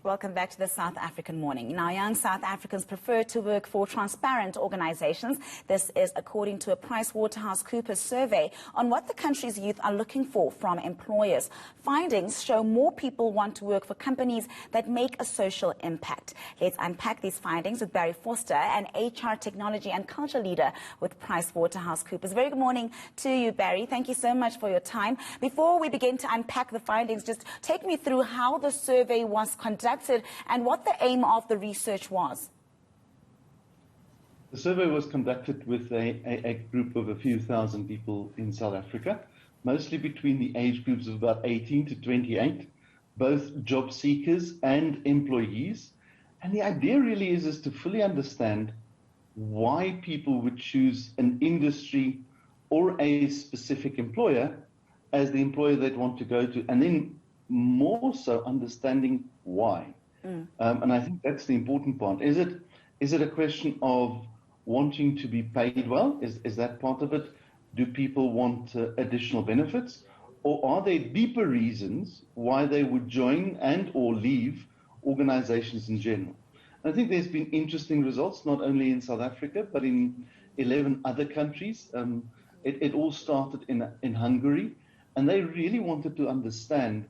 Welcome back to the South African Morning. Now, young South Africans prefer to work for transparent organizations. This is according to a Pricewaterhouse-Coopers survey on what the country's youth are looking for from employers. Findings show more people want to work for companies that make a social impact. Let's unpack these findings with Barry Vorster, an HR technology and culture leader with Pricewaterhouse-Coopers. Very good morning to you, Barry. Thank you so much for your time. Before we begin to unpack the findings, just take me through how the survey was conducted and what the aim of the research was. The survey was conducted with a group of a few thousand people in South Africa, mostly between the age groups of about 18 to 28, both job seekers and employees. And the idea really is to fully understand why people would choose an industry or a specific employer as the employer they'd want to go to, and then more so understanding why. And I think that's the important part. Is it a question of wanting to be paid well? Is that part of it? Do people want additional benefits? Or are there deeper reasons why they would join and or leave organizations in general? And I think there's been interesting results, not only in South Africa, but in 11 other countries. It all started in Hungary, and they really wanted to understand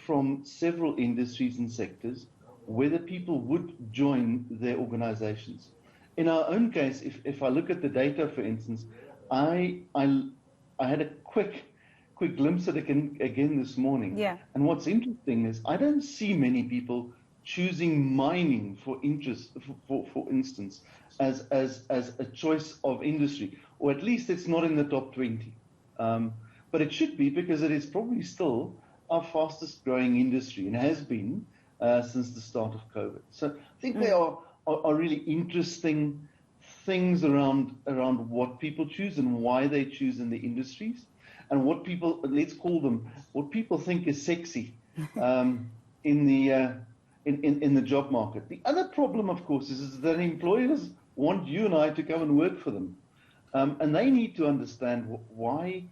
from several industries and sectors whether people would join their organizations. In our own case, if I look at the data, for instance, I had a quick glimpse at it again this morning. Yeah. And what's interesting is I don't see many people choosing mining for instance, as a choice of industry, or at least it's not in the top 20. But it should be, because it is probably still our fastest growing industry and has been since the start of COVID. So I think there are really interesting things around what people choose and why they choose in the industries, and what people, let's call them, what people think is sexy in the job market. The other problem, of course, is that employers want you and I to come and work for them, and they need to understand why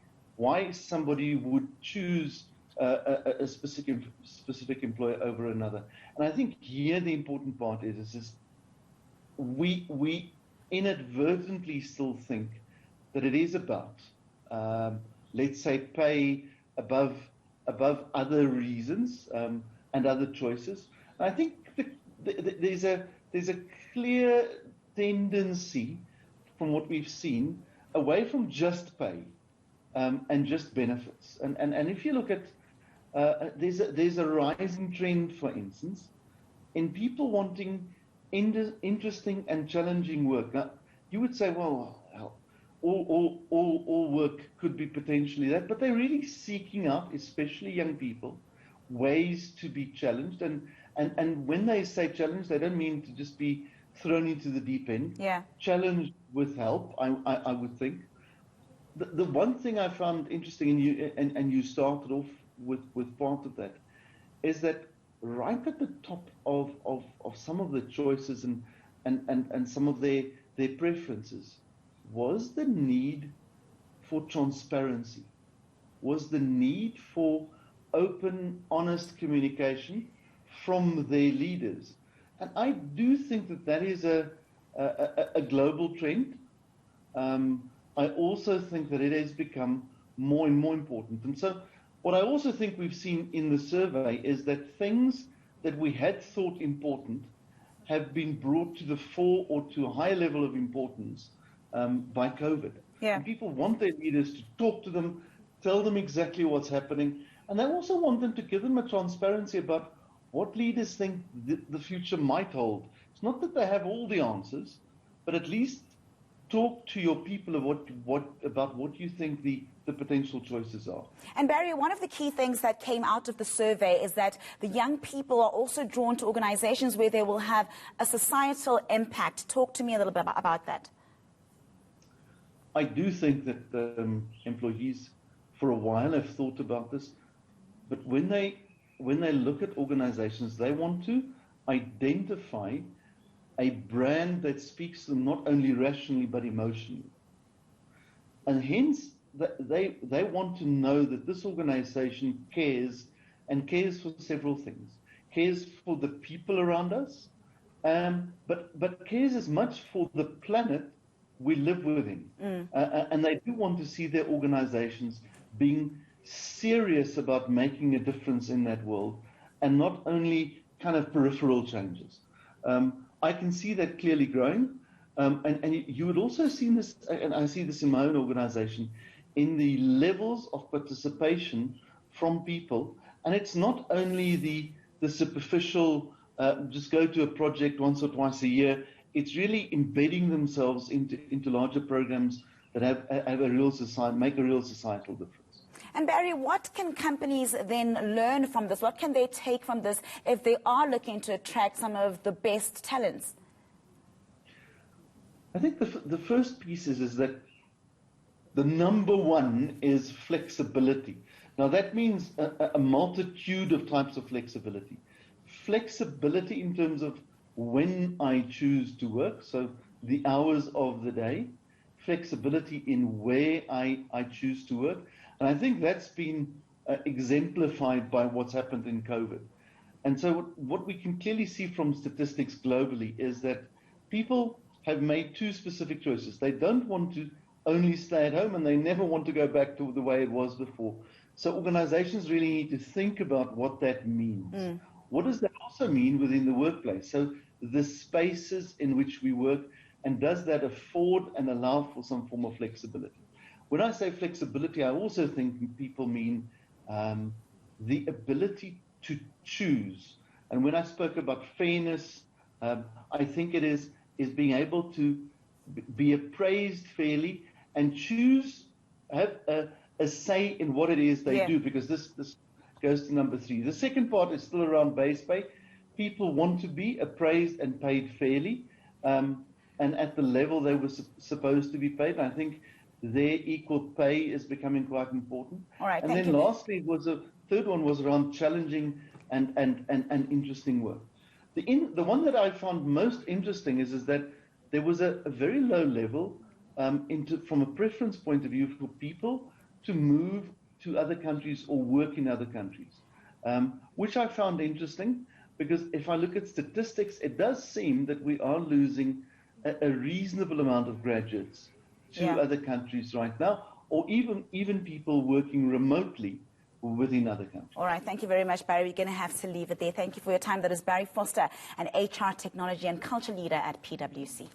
somebody would choose a specific employer over another. And I think here the important part is we inadvertently still think that it is about, let's say, pay above other reasons and other choices. I think there's a clear tendency from what we've seen away from just pay and just benefits. And if you look at there's a rising trend, for instance, in people wanting interesting and challenging work. Now, you would say, well, all work could be potentially that, but they're really seeking out, especially young people, ways to be challenged. And when they say challenged, they don't mean to just be thrown into the deep end. Yeah. Challenged with help, I would think. The one thing I found interesting, and you started off with part of that, is that right at the top of some of the choices and some of their preferences was the need for transparency, was the need for open, honest communication from their leaders. And I do think that is a global trend. I also think that it has become more and more important. And so what I also think we've seen in the survey is that things that we had thought important have been brought to the fore or to a high level of importance by COVID. Yeah. And people want their leaders to talk to them, tell them exactly what's happening, and they also want them to give them a transparency about what leaders think the future might hold. It's not that they have all the answers, but at least talk to your people about what you think the potential choices are. And Barry, one of the key things that came out of the survey is that the young people are also drawn to organizations where they will have a societal impact. Talk to me a little bit about that. I do think that employees for a while have thought about this, but when they look at organizations, they want to identify a brand that speaks to them not only rationally but emotionally. And hence, they want to know that this organization cares, and cares for several things. cares for the people around us, but cares as much for the planet we live within. And they do want to see their organizations being serious about making a difference in that world, and not only kind of peripheral changes. I can see that clearly growing. And you would also see this, and I see this in my own organization, in the levels of participation from people. And it's not only the superficial, just go to a project once or twice a year. It's really embedding themselves into larger programs that have a real make a real societal difference. And Barry, what can companies then learn from this? What can they take from this if they are looking to attract some of the best talents? I think the first piece is that the number one is flexibility. Now that means a multitude of types of flexibility. Flexibility in terms of when I choose to work, so the hours of the day, flexibility in where I choose to work. And I think that's been exemplified by what's happened in COVID. And so what we can clearly see from statistics globally is that people have made two specific choices. They don't want to only stay at home, and they never want to go back to the way it was before. So organizations really need to think about what that means. What does that also mean within the workplace? So the spaces in which we work, and does that afford and allow for some form of flexibility? When I say flexibility, I also think people mean the ability to choose. And when I spoke about fairness, I think it is being able to be appraised fairly and choose, have a say in what it is they do, because this goes to number 3. The second part is still around base pay. People want to be appraised and paid fairly, and at the level they were supposed to be paid. I think their equal pay is becoming quite important. All right, and then lastly, the third one was around challenging and interesting work. The one that I found most interesting is that there was a very low level from a preference point of view for people to move to other countries or work in other countries, which I found interesting, because if I look at statistics, it does seem that we are losing a reasonable amount of graduates to other countries right now, or even people working remotely within other countries. All right, thank you very much, Barry. We're going to have to leave it there. Thank you for your time. That is Barry Vorster, an HR technology and culture leader at PwC.